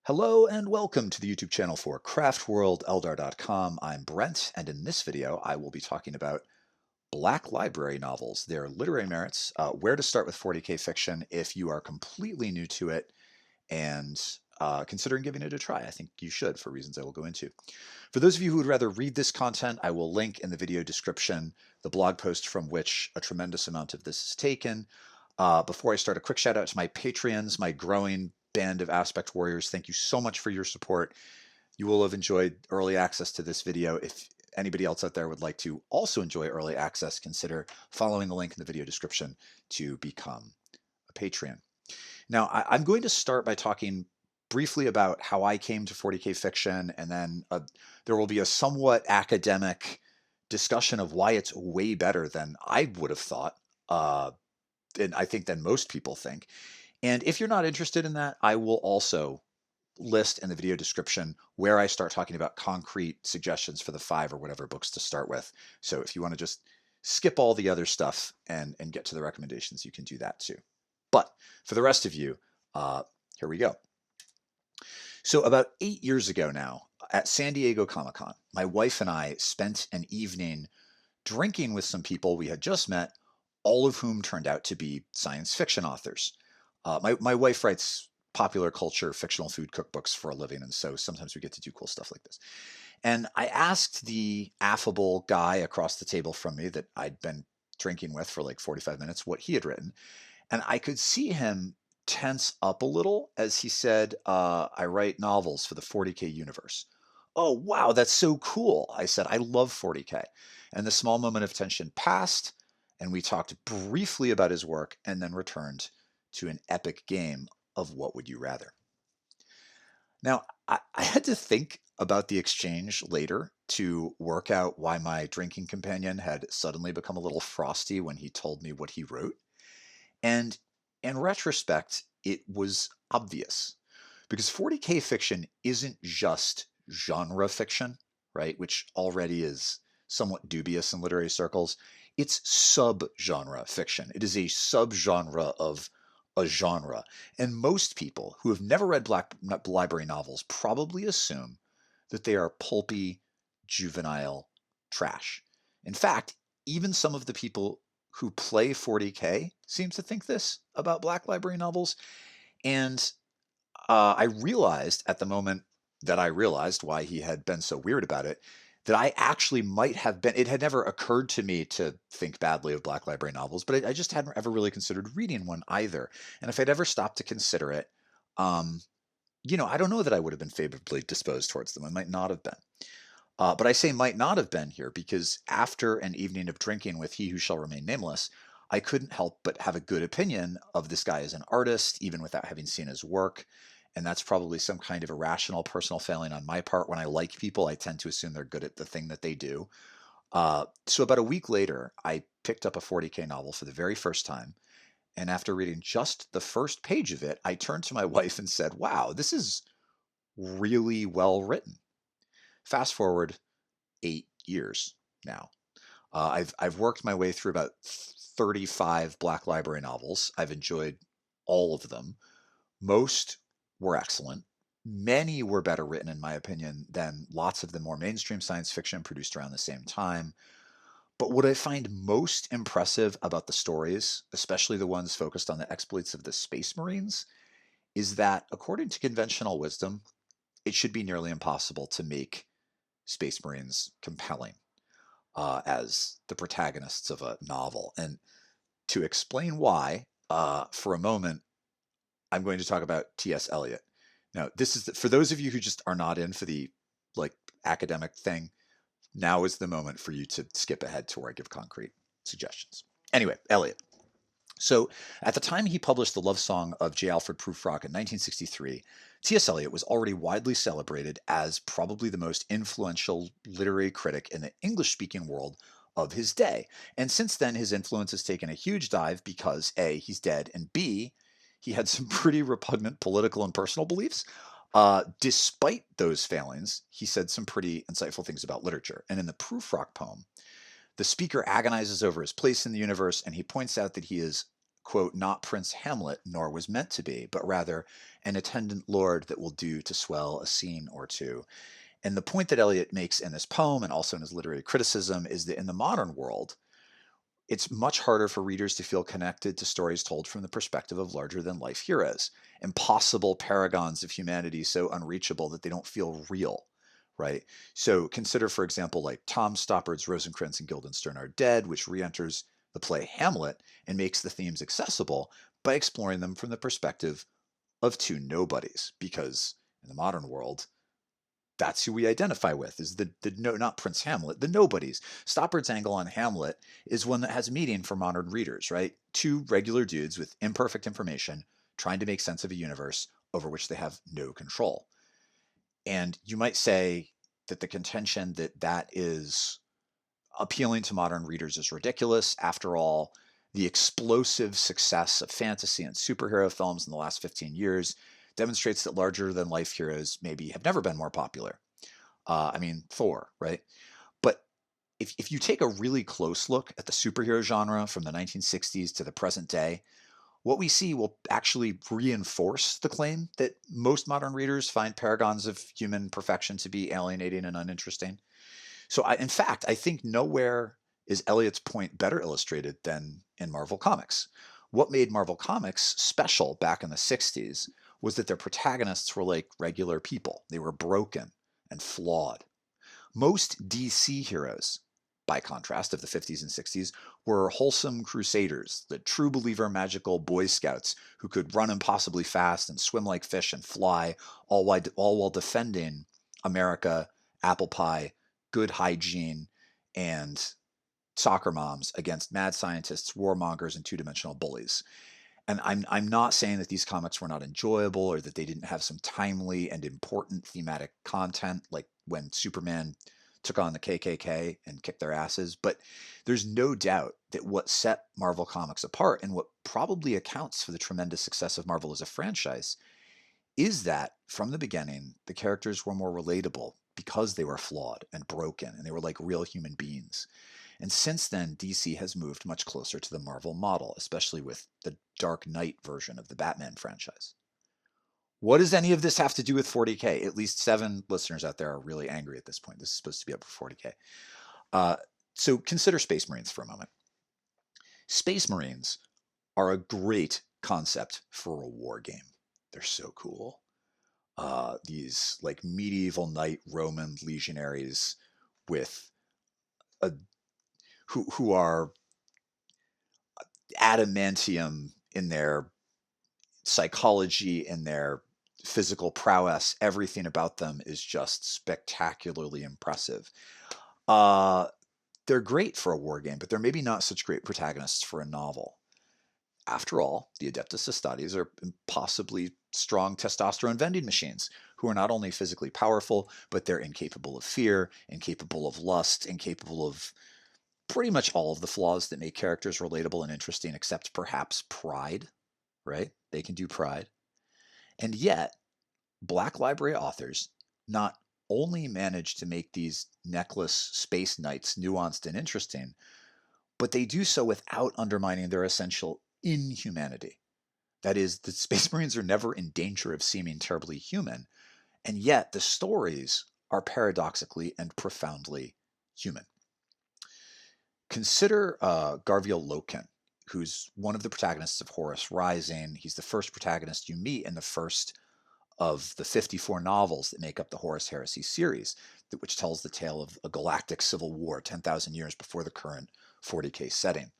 Hello and welcome to the YouTube channel for craftworldeldar.com. I'm Brent, and in this video I will be talking about Black Library novels, their literary merits, where to start with 40K fiction if you are completely new to it and considering giving it a try. I think you should, for reasons I will go into. For those of you who would rather read this content, I will link in the video description the blog post from which a tremendous amount of this is taken. Before I start, a quick shout out to my Patreons, my growing band of Aspect Warriors. Thank you so much for your support. You will have enjoyed early access to this video. If anybody else out there would like to also enjoy early access, consider following the link in the video description to become a Patreon. Now, I'm going to start by talking briefly about how I came to 40K fiction, and then there will be a somewhat academic discussion of why it's way better than I would have thought, and I think than most people think. And if you're not interested in that, I will also list in the video description where I start talking about concrete suggestions for the 5 or whatever books to start with. So if you want to just skip all the other stuff and get to the recommendations, you can do that too. But for the rest of you, here we go. So about 8 years ago now, at San Diego Comic-Con, my wife and I spent an evening drinking with some people we had just met, all of whom turned out to be science fiction authors. My wife writes popular culture, fictional food cookbooks for a living, and so sometimes we get to do cool stuff like this. And I asked the affable guy across the table from me that I'd been drinking with for like 45 minutes what he had written, and I could see him tense up a little as he said, I write novels for the 40K universe. Oh, wow, that's so cool. I said, I love 40K. And the small moment of tension passed, and we talked briefly about his work and then returned to an epic game of What Would You Rather. Now, I had to think about the exchange later to work out why my drinking companion had suddenly become a little frosty when he told me what he wrote. And in retrospect, it was obvious because 40K fiction isn't just genre fiction, right? Which already is somewhat dubious in literary circles. It's subgenre fiction. It is a subgenre of a genre. And most people who have never read Black Library novels probably assume that they are pulpy, juvenile trash. In fact, even some of the people who play 40K seem to think this about Black Library novels. And I realized at the moment that I realized why he had been so weird about it, that I actually might have been, it had never occurred to me to think badly of Black Library novels, but I just hadn't ever really considered reading one either. And if I'd ever stopped to consider it, I don't know that I would have been favorably disposed towards them. I might not have been. But I say might not have been here because after an evening of drinking with He Who Shall Remain Nameless, I couldn't help but have a good opinion of this guy as an artist, even without having seen his work. And that's probably some kind of irrational personal failing on my part. When I like people, I tend to assume they're good at the thing that they do. So about a week later, I picked up a 40K novel for the very first time. And after reading just the first page of it, I turned to my wife and said, wow, this is really well written. Fast forward 8 years now. I've worked my way through about 35 Black Library novels. I've enjoyed all of them. Most were excellent. Many were better written, in my opinion, than lots of the more mainstream science fiction produced around the same time. But what I find most impressive about the stories, especially the ones focused on the exploits of the Space Marines, is that, according to conventional wisdom, it should be nearly impossible to make Space Marines compelling as the protagonists of a novel. And to explain why, for a moment, I'm going to talk about T.S. Eliot. Now, this is for those of you who just are not in for the academic thing. Now is the moment for you to skip ahead to where I give concrete suggestions. Anyway, Eliot. So at the time he published The Love Song of J. Alfred Prufrock in 1963, T.S. Eliot was already widely celebrated as probably the most influential literary critic in the English-speaking world of his day. And since then, his influence has taken a huge dive because A, he's dead, and B, he had some pretty repugnant political and personal beliefs. Despite those failings, he said some pretty insightful things about literature. And in the Prufrock poem, the speaker agonizes over his place in the universe, and he points out that he is, quote, not Prince Hamlet, nor was meant to be, but rather an attendant lord that will do to swell a scene or two. And the point that Eliot makes in this poem and also in his literary criticism is that in the modern world, it's much harder for readers to feel connected to stories told from the perspective of larger than life heroes, impossible paragons of humanity so unreachable that they don't feel real, right? So consider, for example, like Tom Stoppard's Rosencrantz and Guildenstern Are Dead, which re-enters the play Hamlet and makes the themes accessible by exploring them from the perspective of two nobodies, because in the modern world, that's who we identify with, is the no, not Prince Hamlet, the nobodies. Stoppard's angle on Hamlet is one that has meaning for modern readers, right? Two regular dudes with imperfect information trying to make sense of a universe over which they have no control. And you might say that the contention that that is appealing to modern readers is ridiculous. After all, the explosive success of fantasy and superhero films in the last 15 years demonstrates that larger than life heroes maybe have never been more popular. I mean, Thor, right? But if you take a really close look at the superhero genre from the 1960s to the present day, what we see will actually reinforce the claim that most modern readers find paragons of human perfection to be alienating and uninteresting. So, in fact, I think nowhere is Eliot's point better illustrated than in Marvel Comics. What made Marvel Comics special back in the 60s was that their protagonists were like regular people. They were broken and flawed. Most DC heroes, by contrast, of the 50s and 60s, were wholesome crusaders, the true believer magical Boy Scouts who could run impossibly fast and swim like fish and fly, all while defending America, apple pie, good hygiene, and soccer moms against mad scientists, warmongers, and two-dimensional bullies. And I'm not saying that these comics were not enjoyable or that they didn't have some timely and important thematic content, like when Superman took on the KKK and kicked their asses. But there's no doubt that what set Marvel Comics apart and what probably accounts for the tremendous success of Marvel as a franchise is that from the beginning, the characters were more relatable because they were flawed and broken and they were like real human beings. And since then, DC has moved much closer to the Marvel model, especially with the Dark Knight version of the Batman franchise. What does any of this have to do with 40K? At least 7 listeners out there are really angry at this point. This is supposed to be up for 40K. So consider Space Marines for a moment. Space Marines are a great concept for a war game. They're so cool. These like medieval knight Roman legionaries with a who are adamantium in their psychology, in their physical prowess. Everything about them is just spectacularly impressive. Uh, they're great for a war game, but they're maybe not such great protagonists for a novel. After all, the Adeptus Astartes are impossibly strong testosterone vending machines who are not only physically powerful, but they're incapable of fear, incapable of lust, incapable of pretty much all of the flaws that make characters relatable and interesting, except perhaps pride, right? They can do pride. And yet, Black Library authors not only manage to make these necklace space knights nuanced and interesting, but they do so without undermining their essential inhumanity. That is, the Space Marines are never in danger of seeming terribly human, and yet the stories are paradoxically and profoundly human. Consider Garviel Loken, who's one of the protagonists of Horus Rising. He's the first protagonist you meet in the first of the 54 novels that make up the Horus Heresy series, which tells the tale of a galactic civil war 10,000 years before the current 40K setting.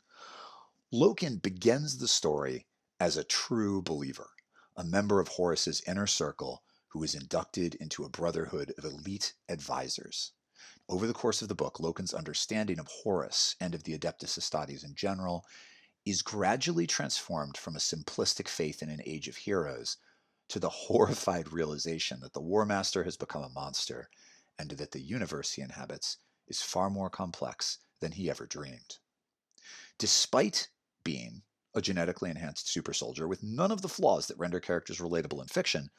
Loken begins the story as a true believer, a member of Horus's inner circle who is inducted into a brotherhood of elite advisors. Over the course of the book, Loken's understanding of Horus and of the Adeptus Astartes in general is gradually transformed from a simplistic faith in an age of heroes to the horrified realization that the War Master has become a monster and that the universe he inhabits is far more complex than he ever dreamed. Despite being a genetically enhanced super soldier with none of the flaws that render characters relatable in fiction,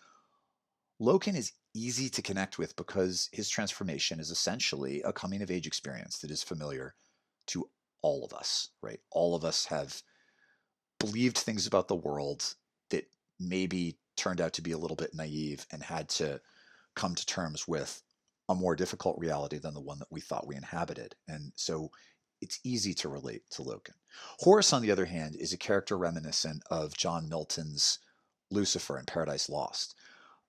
Loken is easy to connect with because his transformation is essentially a coming-of-age experience that is familiar to all of us, right? All of us have believed things about the world that maybe turned out to be a little bit naive and had to come to terms with a more difficult reality than the one that we thought we inhabited. And so it's easy to relate to Loken. Horace, on the other hand, is a character reminiscent of John Milton's Lucifer in Paradise Lost.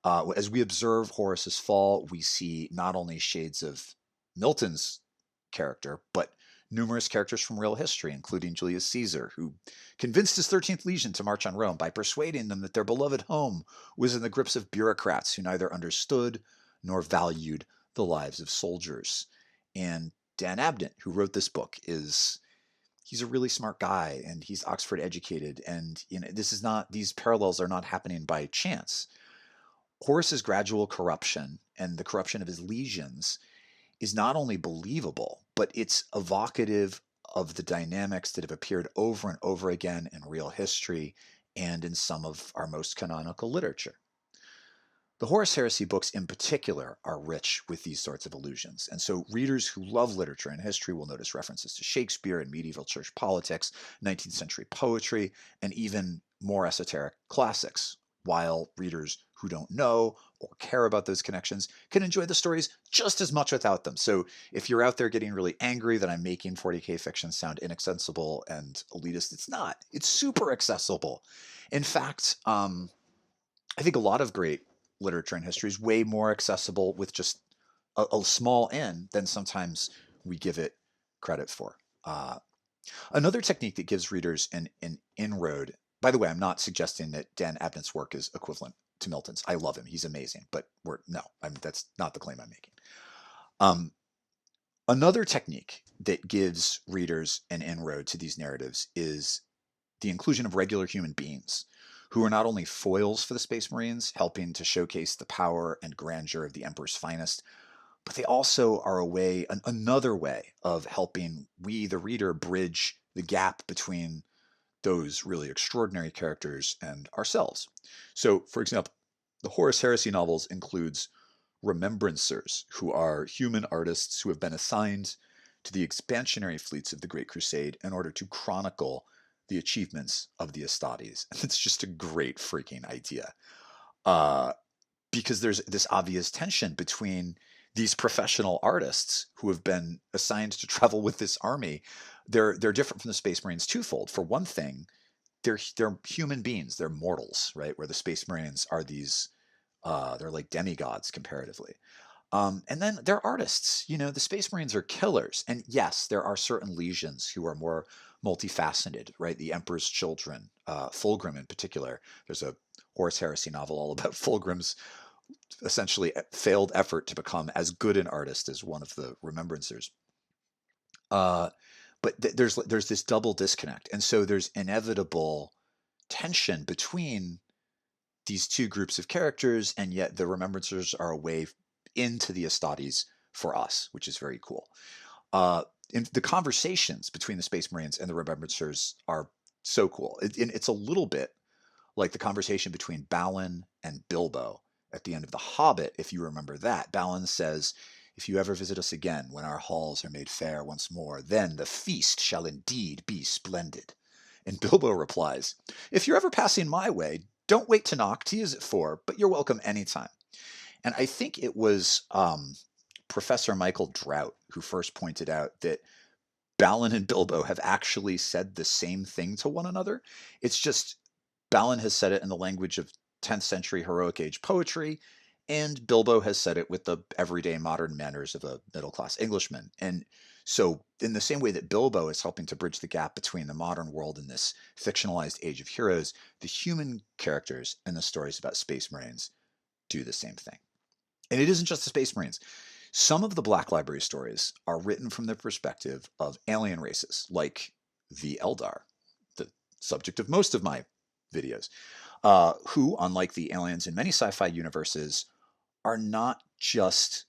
As we observe Horace's fall, we see not only shades of Milton's character, but numerous characters from real history, including Julius Caesar, who convinced his 13th Legion to march on Rome by persuading them that their beloved home was in the grips of bureaucrats who neither understood nor valued the lives of soldiers. And Dan Abnett, who wrote this book, he's a really smart guy, and he's Oxford educated, and these parallels are not happening by chance. Horace's gradual corruption and the corruption of his legions is not only believable, but it's evocative of the dynamics that have appeared over and over again in real history and in some of our most canonical literature. The Horus Heresy books in particular are rich with these sorts of allusions, and so readers who love literature and history will notice references to Shakespeare and medieval church politics, 19th century poetry, and even more esoteric classics, while readers who don't know or care about those connections can enjoy the stories just as much without them. So if you're out there getting really angry that I'm making 40K fiction sound inaccessible and elitist, it's not. It's super accessible. In fact, I think a lot of great literature and history is way more accessible with just a small n than sometimes we give it credit for. Another technique that gives readers an inroad. By the way, I'm not suggesting that Dan Abnett's work is equivalent to Milton's. I love him; he's amazing. But that's not the claim I'm making. Another technique that gives readers an inroad to these narratives is the inclusion of regular human beings who are not only foils for the Space Marines, helping to showcase the power and grandeur of the Emperor's finest, but they also are another way of helping we, the reader, bridge the gap between those really extraordinary characters and ourselves. So, for example, the Horus Heresy novels includes Remembrancers, who are human artists who have been assigned to the expansionary fleets of the Great Crusade in order to chronicle the achievements of the Astartes. And it's just a great freaking idea. Because there's this obvious tension between these professional artists who have been assigned to travel with this army. They're different from the Space Marines twofold. For one thing, they're human beings. They're mortals, right? Where the Space Marines are these, they're like demigods comparatively. And then they're artists. The Space Marines are killers. And yes, there are certain legions who are more multifaceted, right? The Emperor's Children, Fulgrim in particular. There's a Horus Heresy novel all about Fulgrim's essentially failed effort to become as good an artist as one of the Remembrancers. But there's this double disconnect. And so there's inevitable tension between these two groups of characters, and yet the Remembrancers are a way into the Astartes for us, which is very cool. In the conversations between the Space Marines and the Remembrancers are so cool. It's a little bit like the conversation between Balin and Bilbo at the end of The Hobbit, if you remember that. Balin says, "If you ever visit us again, when our halls are made fair once more, then the feast shall indeed be splendid." And Bilbo replies, "If you're ever passing my way, don't wait to knock. Tea is at 4, but you're welcome anytime." And I think it was Professor Michael Drought who first pointed out that Balin and Bilbo have actually said the same thing to one another. It's just Balin has said it in the language of 10th century heroic age poetry, and Bilbo has said it with the everyday modern manners of a middle-class Englishman. And so in the same way that Bilbo is helping to bridge the gap between the modern world and this fictionalized age of heroes, the human characters and the stories about Space Marines do the same thing. And it isn't just the Space Marines. Some of the Black Library stories are written from the perspective of alien races, like the Eldar, the subject of most of my videos, who, unlike the aliens in many sci-fi universes, are not just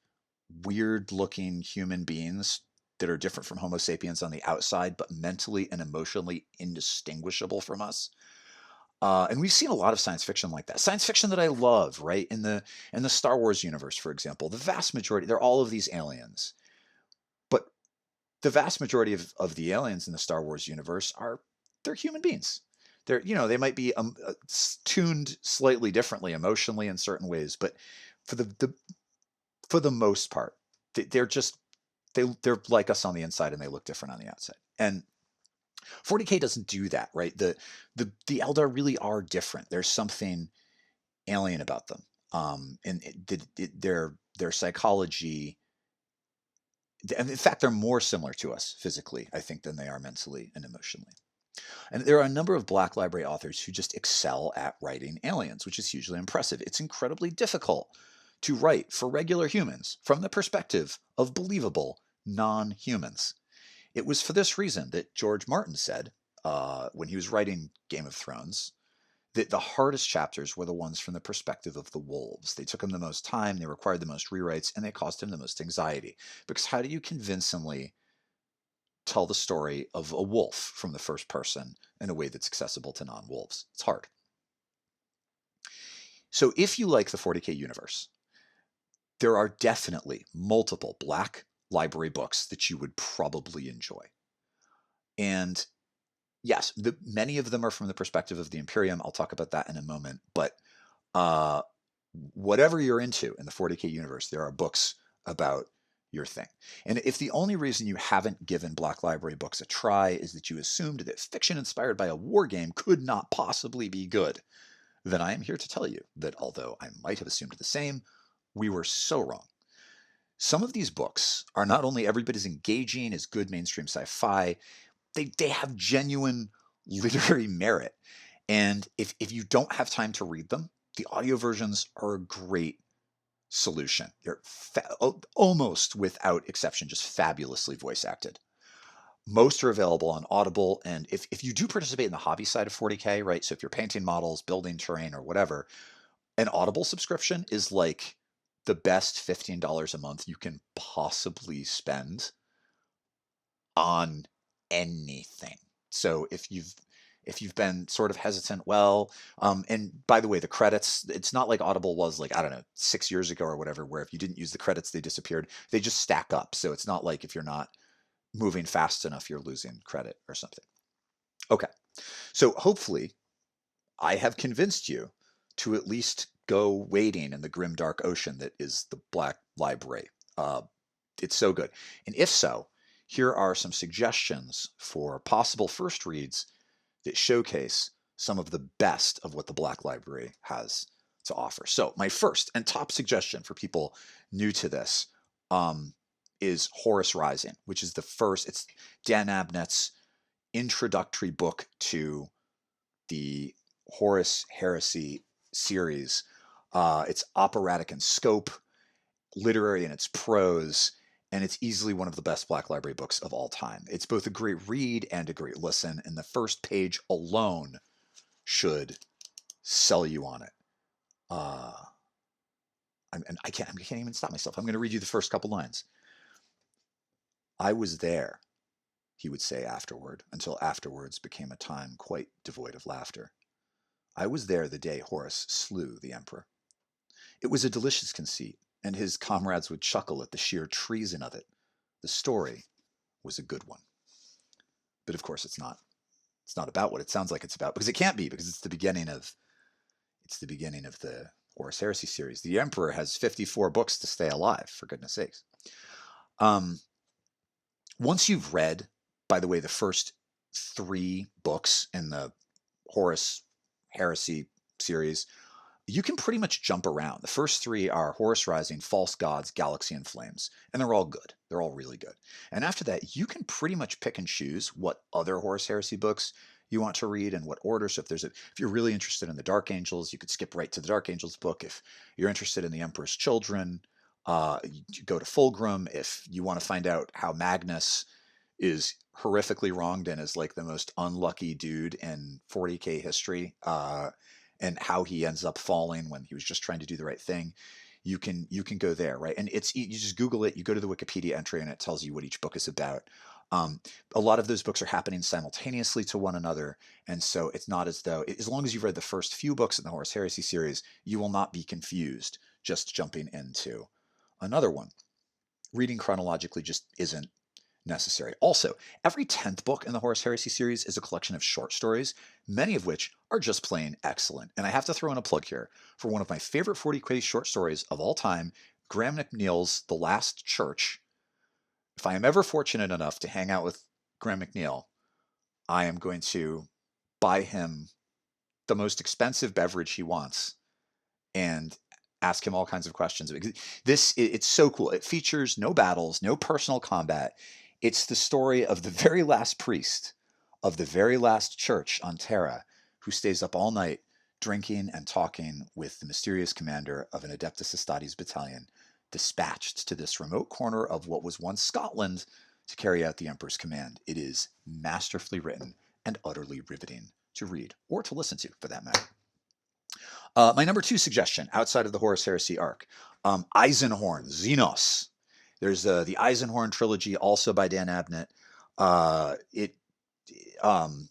weird-looking human beings that are different from Homo sapiens on the outside, but mentally and emotionally indistinguishable from us. And we've seen a lot of science fiction like that. Science fiction that I love, right? In the Star Wars universe, for example, the vast majority, they're all of these aliens. But the vast majority of the aliens in the Star Wars universe they're human beings. they might be tuned slightly differently emotionally in certain ways, but for for the most part, they're just they're like us on the inside and they look different on the outside. And 40K doesn't do that, right? The Eldar really are different. There's something alien about them, and their psychology. And in fact, they're more similar to us physically, I think, than they are mentally and emotionally. And there are a number of Black Library authors who just excel at writing aliens, which is hugely impressive. It's incredibly difficult to write for regular humans from the perspective of believable non-humans. It was for this reason that George Martin said, when he was writing Game of Thrones, that the hardest chapters were the ones from the perspective of the wolves. They took him the most time, they required the most rewrites, and they caused him the most anxiety. Because how do you convincingly tell the story of a wolf from the first person in a way that's accessible to non-wolves? It's hard. So if you like the 40K universe, there are definitely multiple Black Library books that you would probably enjoy. And yes, many of them are from the perspective of the Imperium. I'll talk about that in a moment. But whatever you're into in the 40K universe, there are books about your thing. And if the only reason you haven't given Black Library books a try is that you assumed that fiction inspired by a war game could not possibly be good, then I am here to tell you that although I might have assumed the same, we were so wrong. Some of these books are not only every bit as engaging as good mainstream sci-fi, they have genuine literary merit. And if you don't have time to read them, the audio versions are a great solution. They're almost without exception, just fabulously voice acted. Most are available on Audible. And if you do participate in the hobby side of 40K, right? So if you're painting models, building terrain, or whatever, an Audible subscription is like the best $15 a month you can possibly spend on anything. So if you've been sort of hesitant, well, and by the way, the credits, it's not like Audible was like, I don't know, 6 years ago or whatever, where if you didn't use the credits, they disappeared. They just stack up. So it's not like if you're not moving fast enough, you're losing credit or something. Okay. So hopefully I have convinced you to at least go wading in the grim, dark ocean that is the Black Library. It's so good. And if so, here are some suggestions for possible first reads that showcase some of the best of what the Black Library has to offer. So my first and top suggestion for people new to this is Horus Rising, which is it's Dan Abnett's introductory book to the Horus Heresy series. It's operatic in scope, literary in its prose, and it's easily one of the best Black Library books of all time. It's both a great read and a great listen, and the first page alone should sell you on it. I can't even stop myself. I'm going to read you the first couple lines. I was there, he would say afterward, until afterwards became a time quite devoid of laughter. I was there the day Horus slew the emperor. It was a delicious conceit, and his comrades would chuckle at the sheer treason of it. The story was a good one. But of course it's not. It's not about what it sounds like it's about, because it can't be, because it's the beginning of the Horus Heresy series. The Emperor has 54 books to stay alive, for goodness sakes. Once you've read, by the way, the first 3 books in the Horus Heresy series, you can pretty much jump around. The first 3 are Horus Rising, False Gods, Galaxy in Flames, and they're all good. They're all really good. And after that, you can pretty much pick and choose what other Horus Heresy books you want to read and what order. So if you're really interested in the Dark Angels, you could skip right to the Dark Angels book. If you're interested in the Emperor's Children, you go to Fulgrim. If you want to find out how Magnus is horrifically wronged and is like the most unlucky dude in 40K history, and how he ends up falling when he was just trying to do the right thing, you can go there, right? And you just Google it, you go to the Wikipedia entry, and it tells you what each book is about. A lot of those books are happening simultaneously to one another, and so it's not as though, as long as you've read the first few books in the Horus Heresy series, you will not be confused just jumping into another one. Reading chronologically just isn't necessary. Also, every 10th book in the Horus Heresy series is a collection of short stories, many of which are just plain excellent. And I have to throw in a plug here for one of my favorite 40K short stories of all time, Graham McNeill's The Last Church. If I am ever fortunate enough to hang out with Graham McNeill, I am going to buy him the most expensive beverage he wants and ask him all kinds of questions. It's so cool. It features no battles, no personal combat. It's the story of the very last priest of the very last church on Terra who stays up all night drinking and talking with the mysterious commander of an Adeptus Astartes battalion dispatched to this remote corner of what was once Scotland to carry out the Emperor's command. It is masterfully written and utterly riveting to read, or to listen to, for that matter. My number 2 suggestion, outside of the Horus Heresy arc, Eisenhorn, Xenos. There's the Eisenhorn trilogy, also by Dan Abnett.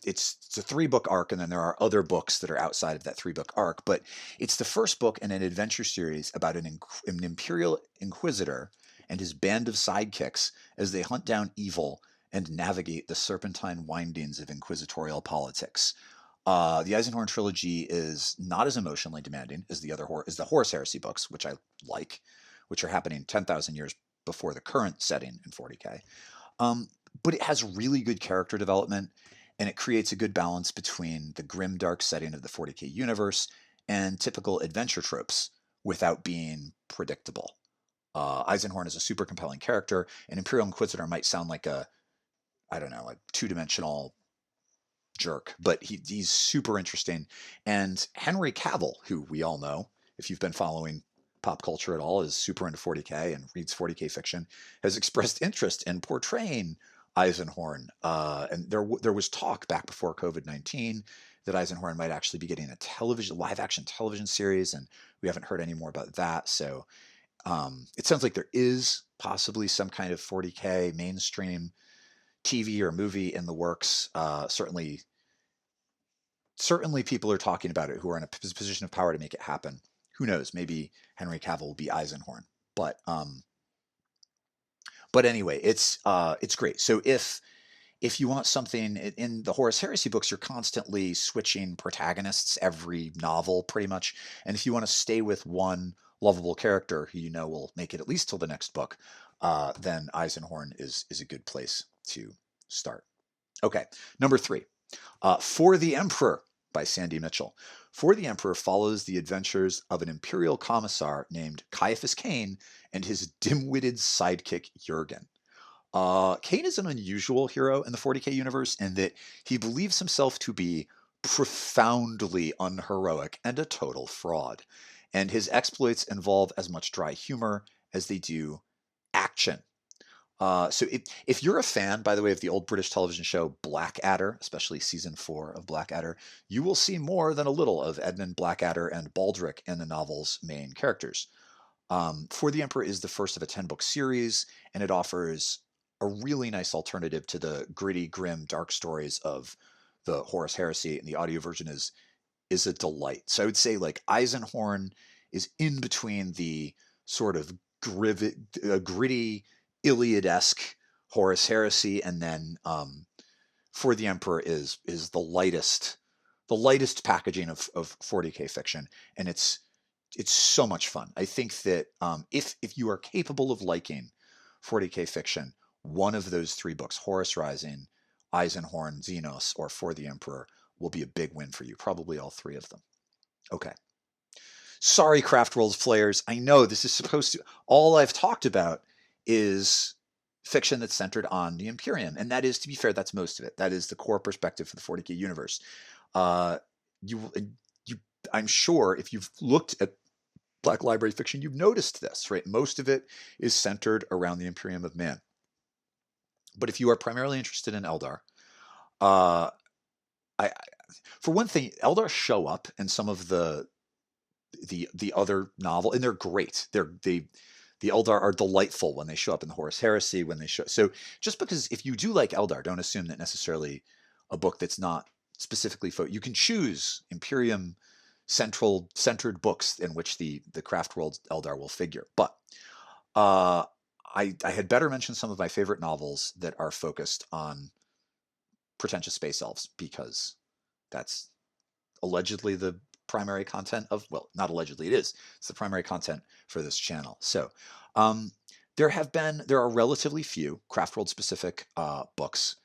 It's a 3-book arc, and then there are other books that are outside of that 3-book arc. But it's the first book in an adventure series about an Imperial Inquisitor and his band of sidekicks as they hunt down evil and navigate the serpentine windings of inquisitorial politics. The Eisenhorn trilogy is not as emotionally demanding as the Horus Heresy books, which I like, which are happening 10,000 years before the current setting in 40K. But it has really good character development, and it creates a good balance between the grim, dark setting of the 40K universe and typical adventure tropes without being predictable. Eisenhorn is a super compelling character. An Imperial Inquisitor might sound like a two-dimensional jerk, but he's super interesting. And Henry Cavill, who we all know, if you've been following pop culture at all, is super into 40K and reads 40K fiction, has expressed interest in portraying Eisenhorn. And there was talk back before COVID-19 that Eisenhorn might actually be getting a live-action television series, and we haven't heard any more about that. So it sounds like there is possibly some kind of 40K mainstream TV or movie in the works. Certainly people are talking about it who are in a position of power to make it happen. Who knows? Maybe Henry Cavill will be Eisenhorn. But anyway, it's great. So if you want something in the Horus Heresy books, you're constantly switching protagonists every novel, pretty much. And if you want to stay with one lovable character who you know will make it at least till the next book, then Eisenhorn is a good place to start. Okay, number 3, For the Emperor by Sandy Mitchell. For the Emperor follows the adventures of an imperial commissar named Caiaphas Cain and his dim-witted sidekick Jurgen. Cain is an unusual hero in the 40K universe in that he believes himself to be profoundly unheroic and a total fraud, and his exploits involve as much dry humor as they do action. So if you're a fan, by the way, of the old British television show Blackadder, especially season 4 of Blackadder, you will see more than a little of Edmund Blackadder and Baldric in the novel's main characters. For the Emperor is the first of a 10-book series, and it offers a really nice alternative to the gritty, grim, dark stories of the Horus Heresy, and the audio version is a delight. So I would say like Eisenhorn is in between the sort of gritty, Iliad-esque Horus Heresy, and then For the Emperor is the lightest packaging of 40K fiction, and it's so much fun. I think that if you are capable of liking 40K fiction, one of those 3 books, Horus Rising, Eisenhorn, Xenos, or For the Emperor, will be a big win for you. Probably all 3 of them. Okay. Sorry, Craft World players. I know this is supposed to... All I've talked about is fiction that's centered on the Imperium. And that is, to be fair, that's most of it. That is the core perspective for the 40K universe. I'm sure if you've looked at Black Library fiction, you've noticed this, right? Most of it is centered around the Imperium of Man. But if you are primarily interested in Eldar, for one thing, Eldar show up in some of the other novel, and they're great. The Eldar are delightful when they show up in the Horus Heresy. So just because if you do like Eldar, don't assume that necessarily a book that's not specifically you can choose Imperium centered books in which the Craft World Eldar will figure. But I had better mention some of my favorite novels that are focused on pretentious space elves, because that's allegedly the primary content of, well, not allegedly, it is. It's the primary content for this channel. So um, there are relatively few Craftworld specific books,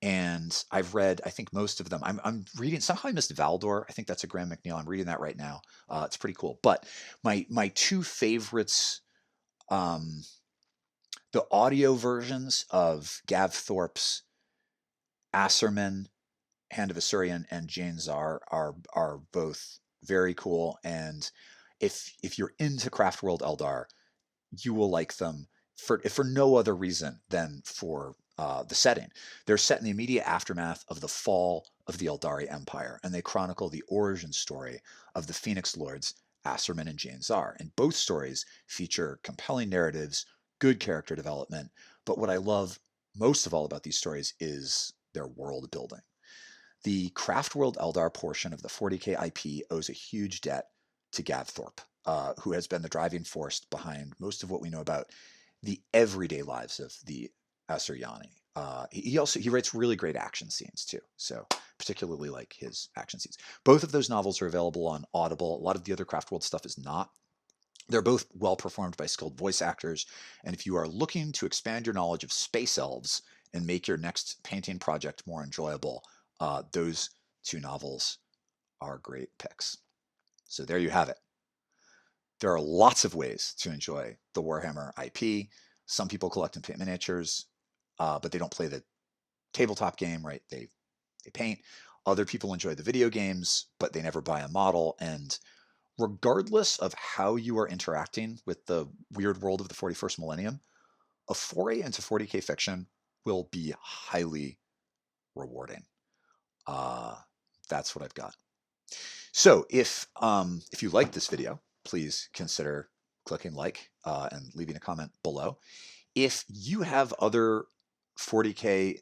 and I've read, I think, most of them. I'm reading, somehow I missed Valdor. I think that's a Graham McNeill. I'm reading that right now. It's pretty cool. But my two favorites, um, the audio versions of Gav Thorpe's Asserman, Hand of Assyrian, and Jane Czar are both very cool. And if you're into Craftworld Eldar, you will like them for no other reason than for the setting. They're set in the immediate aftermath of the fall of the Eldari Empire, and they chronicle the origin story of the Phoenix Lords, Asserman and Jane Czar. And both stories feature compelling narratives, good character development, but what I love most of all about these stories is their world building. The Craftworld Eldar portion of the 40K IP owes a huge debt to Gav Thorpe, who has been the driving force behind most of what we know about the everyday lives of the Asuryani. He writes really great action scenes too, so particularly like his action scenes. Both of those novels are available on Audible. A lot of the other Craftworld stuff is not. They're both well performed by skilled voice actors, and if you are looking to expand your knowledge of space elves and make your next painting project more enjoyable, those two novels are great picks. So there you have it. There are lots of ways to enjoy the Warhammer IP. Some people collect and paint miniatures, but they don't play the tabletop game, right? They paint. Other people enjoy the video games, but they never buy a model. And regardless of how you are interacting with the weird world of the 41st millennium, a foray into 40K fiction will be highly rewarding. That's what I've got. So if you like this video, please consider clicking like and leaving a comment below. If you have other 40K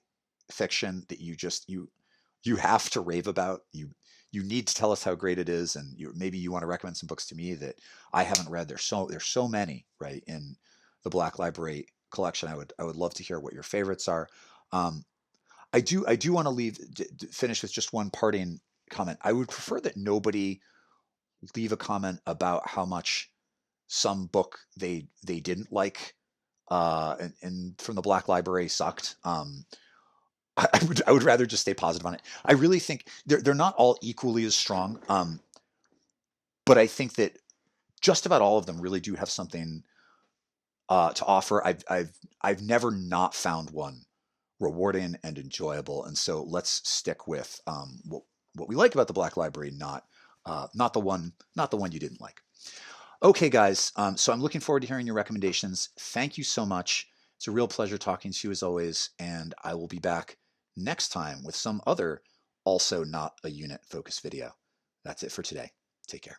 fiction that you have to rave about, you need to tell us how great it is, and maybe you want to recommend some books to me that I haven't read. There's so many, right, in the Black Library collection. I would love to hear what your favorites are. I do want to finish with just one parting comment. I would prefer that nobody leave a comment about how much some book they didn't like, and from the Black Library sucked. I would rather just stay positive on it. I really think they're not all equally as strong, but I think that just about all of them really do have something to offer. I've never not found one rewarding and enjoyable, and so let's stick with what we like about the Black Library, not the one you didn't like. Okay, guys. So I'm looking forward to hearing your recommendations. Thank you so much. It's a real pleasure talking to you as always, and I will be back next time with some other, also not a unit focused video. That's it for today. Take care.